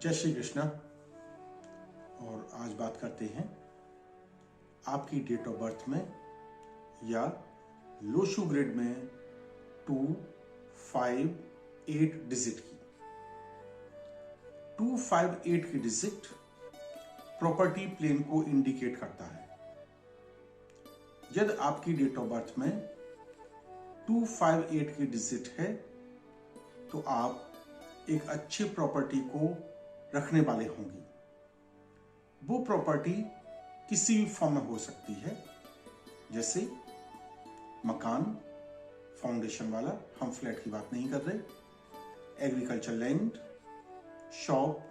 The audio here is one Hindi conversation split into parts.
जय श्री कृष्णा। और आज बात करते हैं आपकी डेट ऑफ बर्थ में या लोशू ग्रिड में 2, 5, 8 डिजिट की। 2, 5, 8 की डिजिट प्रॉपर्टी प्लेन को इंडिकेट करता है। यदि आपकी डेट ऑफ बर्थ में 2, 5, 8 की डिजिट है तो आप एक अच्छी प्रॉपर्टी को रखने वाले होंगे। वो प्रॉपर्टी किसी भी फॉर्म में हो सकती है, जैसे मकान, फाउंडेशन वाला, हम फ्लैट की बात नहीं कर रहे, एग्रीकल्चर लैंड, शॉप,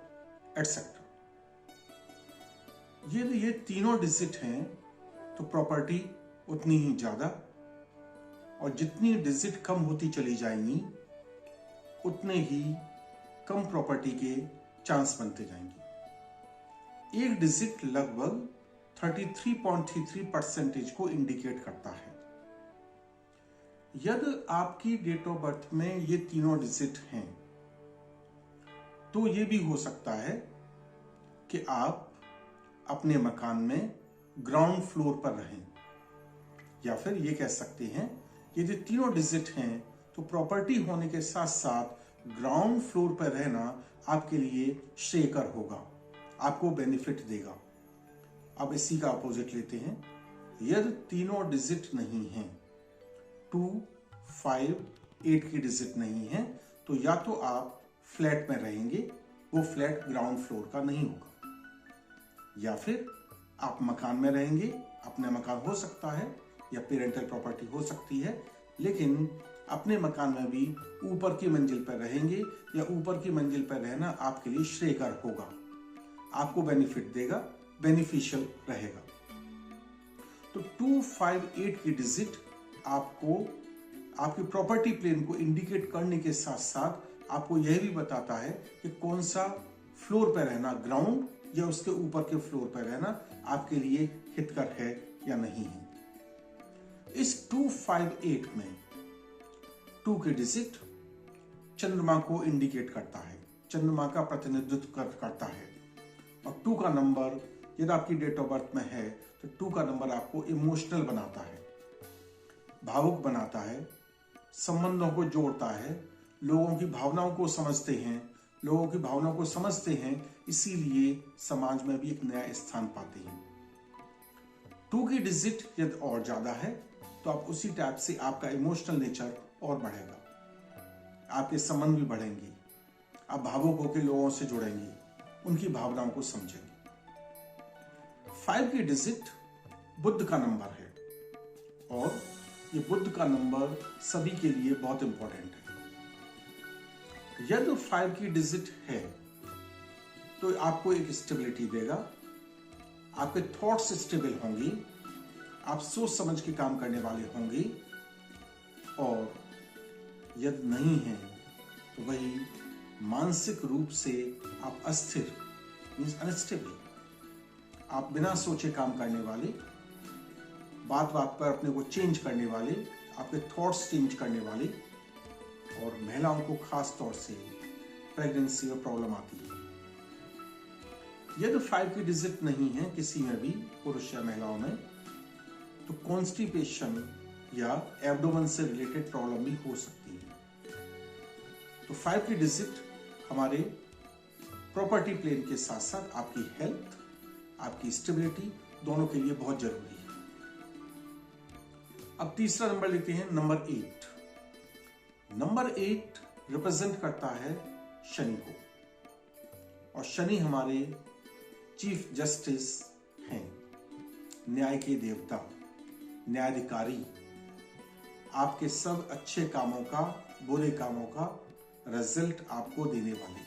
एटसेट्रा। ये तीनों डिजिट हैं तो प्रॉपर्टी उतनी ही ज्यादा, और जितनी डिजिट कम होती चली जाएंगी उतने ही कम प्रॉपर्टी के चांस बनते जाएंगे। एक डिजिट लगभग 33.33% को इंडिकेट करता है। यदि आपकी डेट ऑफ बर्थ में ये तीनों डिजिट हैं तो ये भी हो सकता है कि आप अपने मकान में ग्राउंड फ्लोर पर रहें, या फिर ये कह सकते हैं यदि तीनों डिजिट हैं तो प्रॉपर्टी होने के साथ साथ ग्राउंड फ्लोर पर रहना आपके लिए श्रेयकर होगा, आपको बेनिफिट देगा। अब इसी का अपोजिट लेते हैं। यदि तीनों डिजिट नहीं हैं, 2, 5, 8 की डिजिट नहीं है, तो या तो आप फ्लैट में रहेंगे, वो फ्लैट ग्राउंड फ्लोर का नहीं होगा, या फिर आप मकान में रहेंगे, अपना मकान हो सकता है या पेरेंटल प्रॉपर्टी हो सकती है, लेकिन अपने मकान में भी ऊपर की मंजिल पर रहेंगे, या ऊपर की मंजिल पर रहना आपके लिए श्रेयकर होगा, आपको बेनिफिट देगा, बेनिफिशियल रहेगा। तो 2, 5, 8 की डिजिट आपको आपकी प्रॉपर्टी प्लेन को इंडिकेट करने के साथ साथ आपको यह भी बताता है कि कौन सा फ्लोर पर रहना, ग्राउंड या उसके ऊपर के फ्लोर पर रहना आपके लिए हितकर है या नहीं है। इस 2, 5, 8 में 2 की डिजिट चंद्रमा को इंडिकेट करता है, चंद्रमा का प्रतिनिधित्व करता है। और 2 का नंबर यदि आपकी डेट ऑफ बर्थ में है तो 2 का नंबर आपको इमोशनल बनाता है, भावुक बनाता है, संबंधों को जोड़ता है, लोगों की भावनाओं को समझते हैं, लोगों की भावनाओं को समझते हैं, इसीलिए समाज में भी एक नया स्थान पाते हैं। 2 की डिजिट यदि और ज्यादा है तो आप उसी टाइप से आपका इमोशनल नेचर और बढ़ेगा, आपके संबंध भी बढ़ेंगे, आप भावुक होकर लोगों से जुड़ेंगे, उनकी भावनाओं को समझेंगे। 5 की डिजिट बुध का नंबर है, और ये बुध का नंबर सभी के लिए बहुत इंपॉर्टेंट है। यदि 5 की डिजिट है तो आपको एक स्टेबिलिटी देगा, आपके थॉट्स स्टेबल होंगी, आप सोच समझ के काम करने वाले होंगे। और यदि नहीं है तो वही मानसिक रूप से आप अस्थिर, मींस अनस्टेबल, आप बिना सोचे काम करने वाले, बात बात पर अपने को चेंज करने वाले, आपके थॉट्स चेंज करने वाले। और महिलाओं को खास तौर से प्रेगनेंसी में प्रॉब्लम आती है। यदि 5 की डिजिट नहीं है किसी में भी, पुरुष या महिलाओं में, तो कॉन्स्टिपेशन या एब्डोमेन से रिलेटेड प्रॉब्लम भी हो सकती है। तो 5 की डिजिट हमारे प्रॉपर्टी प्लेन के साथ साथ आपकी हेल्थ, आपकी स्टेबिलिटी दोनों के लिए बहुत जरूरी है। अब तीसरा नंबर लेते हैं, नंबर 8। नंबर 8 रिप्रेजेंट करता है शनि को, और शनि हमारे चीफ जस्टिस हैं, न्याय के देवता, न्यायाधिकारी, आपके सब अच्छे कामों का, बुरे कामों का रिजल्ट आपको देने वाले।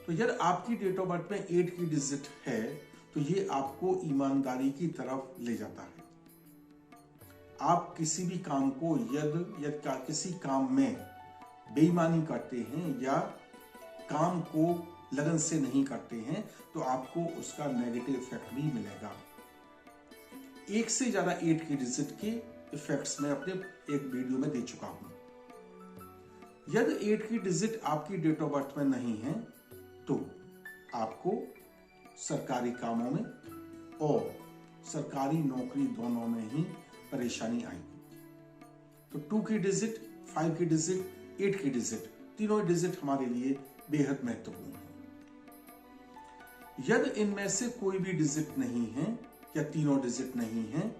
तो यदि आपकी डेट ऑफ बर्थ में 8 की डिजिट है तो ये आपको ईमानदारी की तरफ ले जाता है। आप किसी भी काम को यदि किसी काम में बेईमानी करते हैं या काम को लगन से नहीं करते हैं तो आपको उसका नेगेटिव इफेक्ट भी मिलेगा। एक से ज्यादा 8 की डिजिट के इफेक्ट्स मैं अपने एक वीडियो में दे चुका हूं। यदि 8 की डिजिट आपकी डेट ऑफ बर्थ में नहीं है तो आपको सरकारी कामों में और सरकारी नौकरी दोनों में ही परेशानी आएगी। तो 2 की डिजिट, 5 की डिजिट, 8 की डिजिट, तीनों डिजिट हमारे लिए बेहद महत्वपूर्ण है। यदि इनमें से कोई भी डिजिट नहीं है या तीनों डिजिट नहीं है,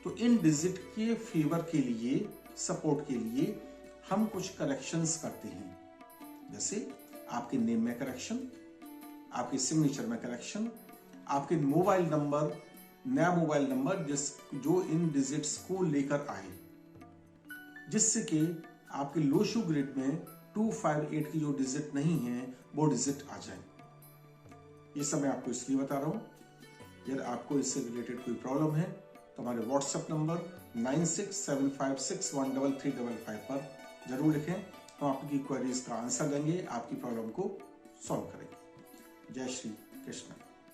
तो इन डिजिट के फेवर के लिए, सपोर्ट के लिए हम कुछ करेक्शंस करते हैं। जैसे आपके नेम में करेक्शन, आपके सिग्नेचर में करेक्शन, आपके मोबाइल नंबर, नया मोबाइल नंबर जो इन डिजिट्स को लेकर आए, जिससे कि आपके लोशू ग्रिड में 2, 5, 8 की जो डिजिट नहीं है वो डिजिट आ जाए। ये सब मैं आपको इसलिए बता रहा हूं। यदि आपको इससे रिलेटेड कोई प्रॉब्लम है तो हमारे व्हाट्सएप नंबर 9675613355 पर जरूर लिखें। हम आपकी क्वेरीज का आंसर देंगे, आपकी प्रॉब्लम को सॉल्व करेंगे। जय श्री कृष्ण।